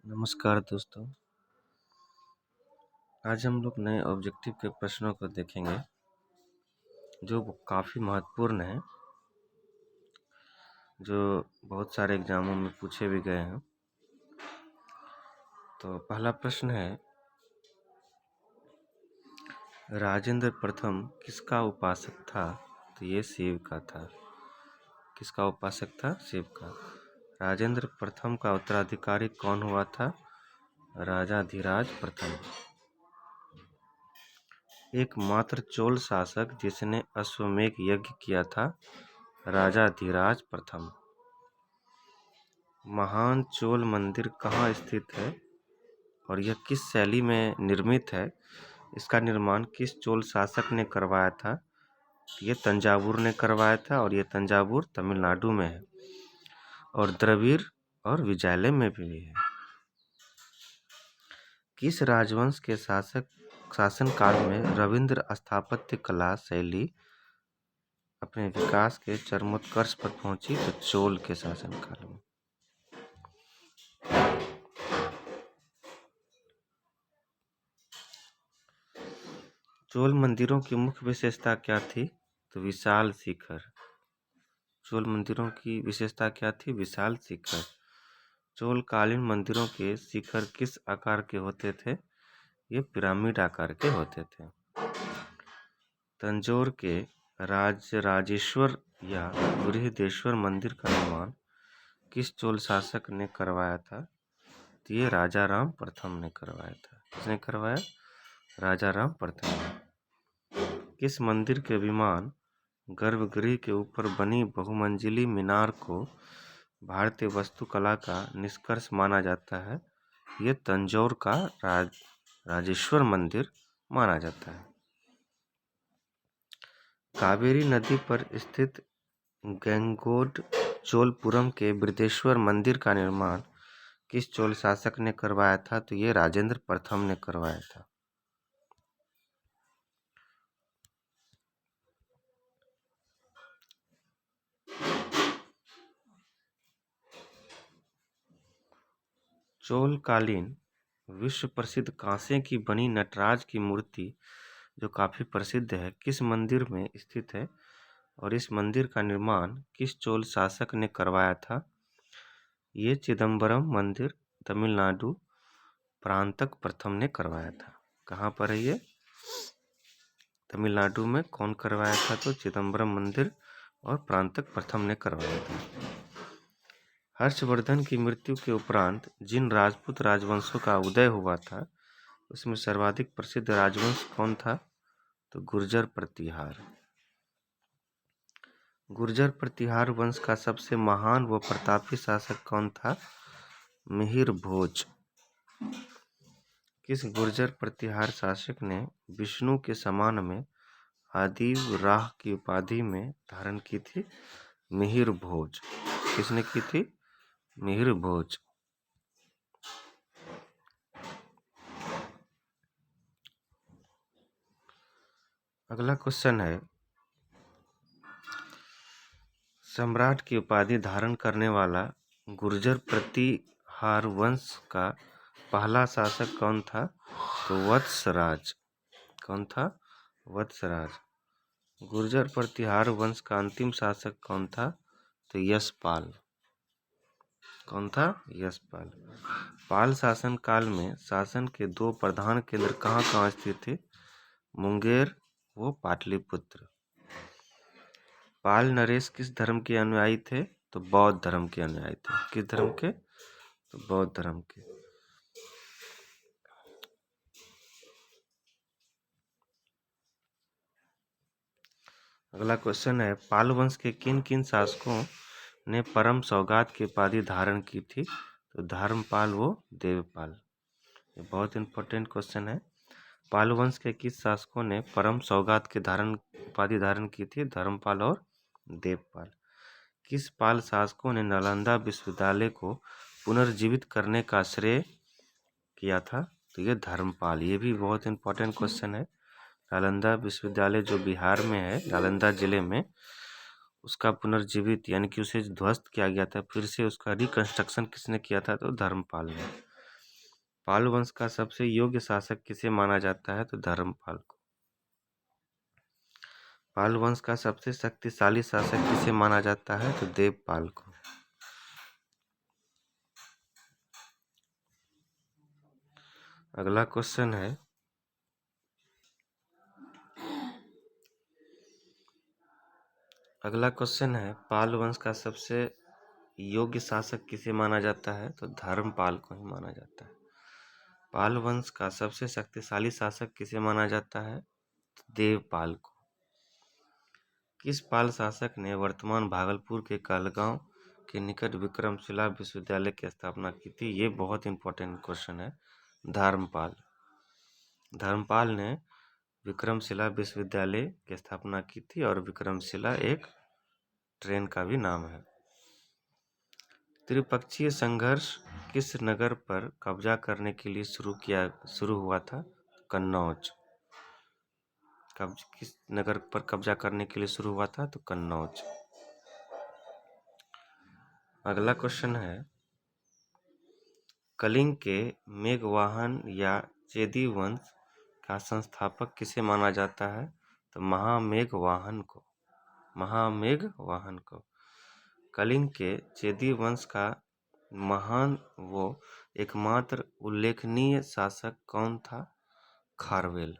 नमस्कार दोस्तों। आज हम लोग नए ऑब्जेक्टिव के प्रश्नों को देखेंगे जो काफ़ी महत्वपूर्ण हैं, जो बहुत सारे एग्जामों में पूछे भी गए हैं। तो पहला प्रश्न है, राजेंद्र प्रथम किसका उपासक था? तो ये शिव का था। किसका उपासक था? शिव का। राजेंद्र प्रथम का उत्तराधिकारी कौन हुआ था? राजाधिराज प्रथम। एकमात्र चोल शासक जिसने अश्वमेध यज्ञ किया था? राजाधिराज प्रथम। महान चोल मंदिर कहाँ स्थित है और यह किस शैली में निर्मित है? इसका निर्माण किस चोल शासक ने करवाया था? ये तंजावुर ने करवाया था और ये तंजावुर तमिलनाडु में है और द्रविड़ और विजयलय में भी है। किस राजवंश के शासनकाल में रविंद्र स्थापत्य कला शैली अपने विकास के चरमोत्कर्ष पर पहुंची? तो चोल के शासनकाल में। चोल मंदिरों की मुख्य विशेषता क्या थी? तो विशाल शिखर। चोल मंदिरों की विशेषता क्या थी? विशाल शिखर। चोल कालीन मंदिरों के शिखर किस आकार के होते थे? ये पिरामिड आकार के होते थे। तंजौर के राजराजेश्वर या बृहदेश्वर मंदिर का निर्माण किस चोल शासक ने करवाया था? तो ये राजाराम प्रथम ने करवाया था। किसने करवाया? राजाराम प्रथम ने। किस मंदिर के विमान गर्भगृह के ऊपर बनी बहुमंजिली मीनार को भारतीय वास्तुकला का निष्कर्ष माना जाता है? ये तंजौर का राजेश्वर मंदिर माना जाता है। कावेरी नदी पर स्थित गंगोड चोलपुरम के बृहदेश्वर मंदिर का निर्माण किस चोल शासक ने करवाया था? तो ये राजेंद्र प्रथम ने करवाया था। चोलकालीन विश्व प्रसिद्ध कांसे की बनी नटराज की मूर्ति जो काफ़ी प्रसिद्ध है, किस मंदिर में स्थित है और इस मंदिर का निर्माण किस चोल शासक ने करवाया था? ये चिदम्बरम मंदिर तमिलनाडु प्रांतक प्रथम ने करवाया था। कहाँ पर है ये? तमिलनाडु में। कौन करवाया था? तो चिदम्बरम मंदिर और प्रांतक प्रथम ने करवाया था। हर्षवर्धन की मृत्यु के उपरांत जिन राजपूत राजवंशों का उदय हुआ था उसमें सर्वाधिक प्रसिद्ध राजवंश कौन था? तो गुर्जर प्रतिहार। गुर्जर प्रतिहार वंश का सबसे महान व प्रतापी शासक कौन था? मिहिर भोज। किस गुर्जर प्रतिहार शासक ने विष्णु के समान में आदिव राह की उपाधि में धारण की थी? मिहिर भोज। किसने की थी? मिहिर भोज। अगला क्वेश्चन है, सम्राट की उपाधि धारण करने वाला गुर्जर प्रतिहार वंश का पहला शासक कौन था? तो वत्सराज। कौन था? वत्सराज। गुर्जर प्रतिहार वंश का अंतिम शासक कौन था? तो यशपाल। कौन था? यशपाल। पाल शासन काल में शासन के दो प्रधान केंद्र कहाँ कहाँ स्थित थे? मुंगेर व पाटलिपुत्र। पाल नरेश किस धर्म के अनुयायी थे? तो बौद्ध धर्म के अनुयायी थे। किस धर्म के? तो बौद्ध धर्म के। अगला क्वेश्चन है, पाल वंश के किन किन शासकों ने परम सौगात की उपाधि धारण की थी? तो धर्मपाल व देवपाल। ये बहुत इंपॉर्टेंट क्वेश्चन है। पाल वंश के किस शासकों ने परम सौगात की उपाधि धारण की थी? धर्मपाल और देवपाल। किस पाल शासकों ने नालंदा विश्वविद्यालय को पुनर्जीवित करने का श्रेय किया था? तो ये धर्मपाल। ये भी बहुत इंपॉर्टेंट क्वेश्चन है। नालंदा विश्वविद्यालय जो बिहार में है, नालंदा जिले में, उसका पुनर्जीवित यानी कि उसे ध्वस्त किया गया था, फिर से उसका रिकंस्ट्रक्शन किसने किया था? तो धर्मपाल ने। पाल वंश का सबसे योग्य शासक किसे माना जाता है? तो धर्मपाल को। पाल वंश का सबसे शक्तिशाली शासक किसे माना जाता है? तो देवपाल को। अगला क्वेश्चन है, पाल वंश का सबसे योग्य शासक किसे माना जाता है? तो धर्मपाल को ही माना जाता है। पाल वंश का सबसे शक्तिशाली शासक किसे माना जाता है? तो देवपाल को। किस पाल शासक ने वर्तमान भागलपुर के कहलगांव के निकट विक्रमशिला विश्वविद्यालय की स्थापना की थी? ये बहुत इंपॉर्टेंट क्वेश्चन है। धर्मपाल। धर्मपाल ने विक्रमशिला विश्वविद्यालय की स्थापना की थी और विक्रमशिला एक ट्रेन का भी नाम है। त्रिपक्षीय संघर्ष किस नगर पर कब्जा करने के लिए शुरू हुआ था? कन्नौज। किस नगर पर कब्जा करने के लिए शुरू हुआ था? तो कन्नौज। अगला क्वेश्चन है, कलिंग के मेघवाहन या चेदी वंश का संस्थापक किसे माना जाता है? तो महामेघवाहन को। महामेघवाहन को। कलिंग के चेदी वंश का महान वो एकमात्र उल्लेखनीय शासक कौन था? खारवेल।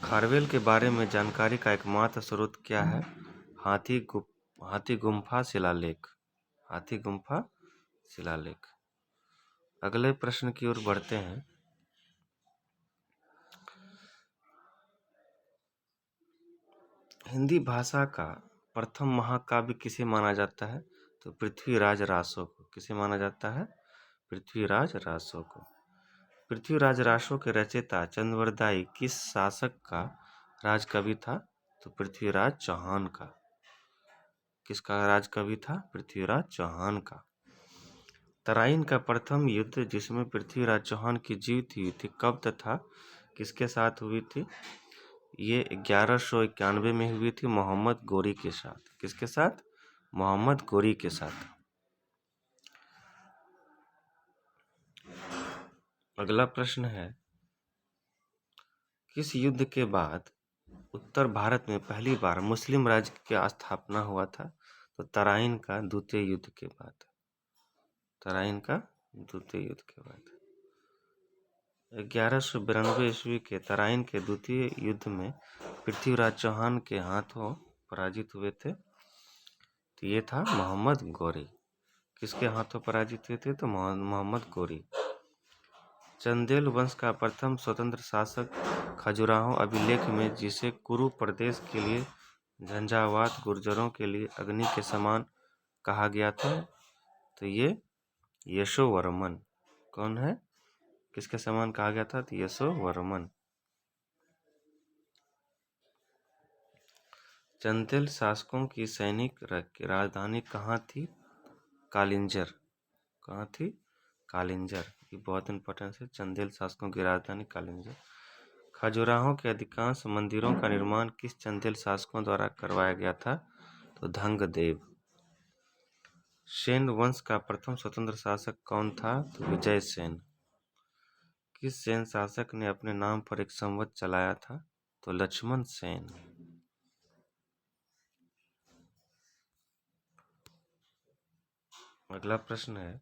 खारवेल के बारे में जानकारी का एकमात्र स्रोत क्या है? हाथी गुम्फा शिलालेख। हाथी गुम्फा शिलालेख। अगले प्रश्न की ओर बढ़ते हैं। हिंदी भाषा का प्रथम महाकाव्य किसे माना जाता है? तो पृथ्वीराज रासो को। किसे माना जाता है? पृथ्वीराज रासो को। पृथ्वीराज रासो के रचयिता चंद्रवरदाई किस शासक का राजकवि था? तो पृथ्वीराज चौहान का। किसका राजकवि था? पृथ्वीराज चौहान का। तराइन का प्रथम युद्ध जिसमें पृथ्वीराज चौहान की जीत हुई थी कब तथा किसके साथ हुई थी? ये 1191 में हुई थी मोहम्मद गोरी के साथ। किसके साथ? मोहम्मद गोरी के साथ। अगला प्रश्न है, किस युद्ध के बाद उत्तर भारत में पहली बार मुस्लिम राज्य की स्थापना हुआ था? तो तराइन का द्वितीय युद्ध के बाद। तराइन का द्वितीय युद्ध के बाद। 1192 ईस्वी के तराइन के द्वितीय युद्ध में पृथ्वीराज चौहान के हाथों पराजित हुए थे। तो ये था मोहम्मद गोरी। किसके हाथों पराजित हुए थे? तो मोहम्मद गोरी। चंदेल वंश का प्रथम स्वतंत्र शासक खजुराहो अभिलेख में जिसे कुरु प्रदेश के लिए झंझावात गुर्जरों के लिए अग्नि के समान कहा गया था, तो ये यशोवर्मन। कौन है? किसके समान कहा गया था? तो यशोवर्मन। चंदेल शासकों की सैनिक राजधानी कहाँ थी? कालिंजर। कहाँ थी? कालिंजर। ये बहुत इंपॉर्टेंट है। चंदेल शासकों की राजधानी कालिंजर। खजुराहो के अधिकांश मंदिरों का निर्माण किस चंदेल शासकों द्वारा करवाया गया था? तो धंगदेव। सेन वंश का प्रथम स्वतंत्र शासक कौन था? तो विजय सेन। किस सेन शासक ने अपने नाम पर एक संवत चलाया था? तो लक्ष्मण सेन। अगला प्रश्न है,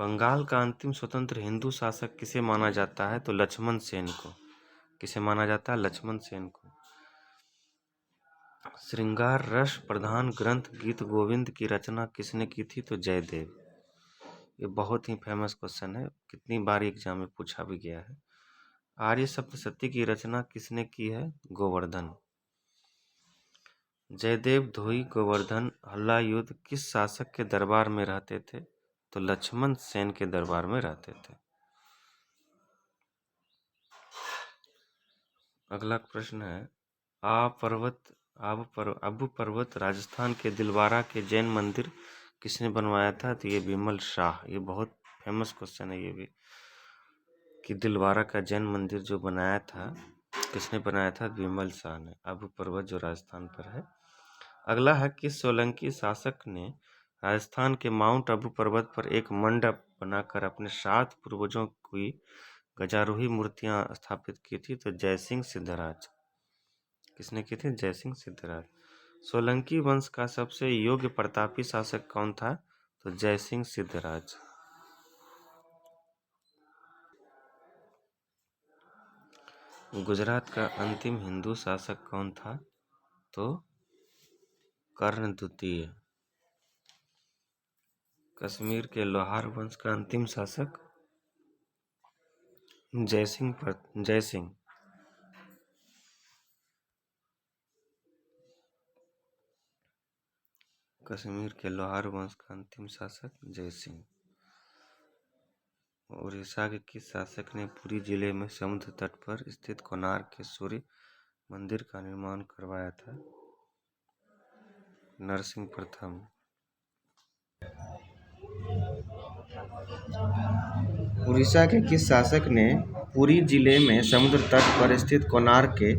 बंगाल का अंतिम स्वतंत्र हिंदू शासक किसे माना जाता है? तो लक्ष्मण सेन को। किसे माना जाता है? लक्ष्मण सेन को। श्रृंगार रस प्रधान ग्रंथ गीत गोविंद की रचना किसने की थी? तो जयदेव। ये बहुत ही फेमस क्वेश्चन है, कितनी बार एग्जाम में पूछा भी गया है। आर्य सप्तशती की रचना किसने की है? गोवर्धन। जयदेव धोई गोवर्धन हल्लायुद्ध किस शासक के दरबार में रहते थे? तो लक्ष्मण सेन के दरबार में रहते थे। अगला प्रश्न है, आबू पर्वत राजस्थान के दिलवारा के जैन मंदिर किसने बनवाया था? तो ये विमल शाह। ये बहुत फेमस क्वेश्चन है ये भी, कि दिलवारा का जैन मंदिर जो बनाया था किसने बनाया था? विमल शाह ने। आबू पर्वत जो राजस्थान पर है। अगला है, किस सोलंकी शासक ने राजस्थान के माउंट आबू पर्वत पर एक मंडप बनाकर अपने 7 पूर्वजों की गजारोही मूर्तियां स्थापित की थी। तो जयसिंह सिद्धराज। किसने की थी? जयसिंह सिद्धराज। सोलंकी वंश का सबसे योग्य प्रतापी शासक कौन था? तो जयसिंह सिद्धराज। गुजरात का अंतिम हिंदू शासक कौन था? तो कर्ण द्वितीय। कश्मीर के लोहार वंश का अंतिम शासक जयसिंह। कश्मीर के लोहार वंश का अंतिम शासक जयसिंह। उड़ीसा के किस शासक ने पुरी जिले में समुद्र तट पर स्थित कोणार्क के सूर्य मंदिर का निर्माण करवाया था? नरसिंह प्रथम। उड़ीसा के किस शासक ने पुरी जिले में समुद्र तट पर स्थित कोणार्क के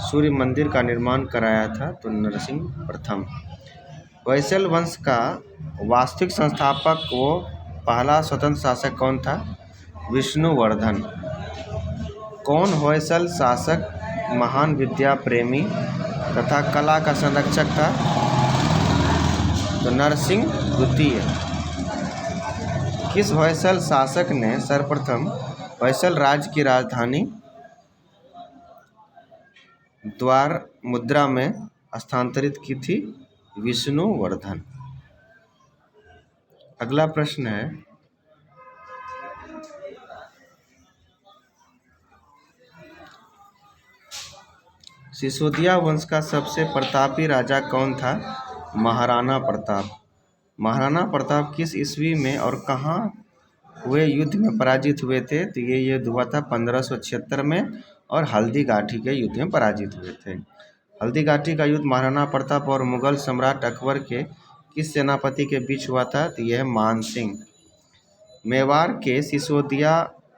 सूर्य मंदिर का निर्माण कराया था? तो नरसिंह प्रथम। होयसल वंश का वास्तविक संस्थापक व पहला स्वतंत्र शासक कौन था? विष्णुवर्धन। कौन होयसल शासक महान विद्या प्रेमी तथा कला का संरक्षक था? तो नरसिंह द्वितीय। किस होयसल शासक ने सर्वप्रथम होयसल राज्य की राजधानी द्वार मुद्रा में स्थानांतरित की थी? विष्णुवर्धन। अगला प्रश्न है, सिसोदिया वंश का सबसे प्रतापी राजा कौन था? महाराणा प्रताप। महाराणा प्रताप किस ईस्वी में और कहाँ हुए युद्ध में पराजित हुए थे? तो ये युद्ध हुआ था 1576 में और हल्दी घाटी के युद्ध में पराजित हुए थे। हल्दी घाटी का युद्ध महाराणा प्रताप और मुगल सम्राट अकबर के किस सेनापति के बीच हुआ था? तो यह है मानसिंह। मेवाड़ के सिसोदिया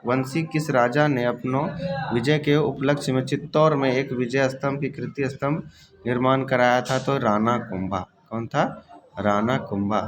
वंशी किस राजा ने अपनों विजय के उपलक्ष्य में चित्तौड़ में एक विजय स्तंभ की कीर्ति स्तंभ निर्माण कराया था? तो राणा कुंभा। कौन था? राणा कुंभा।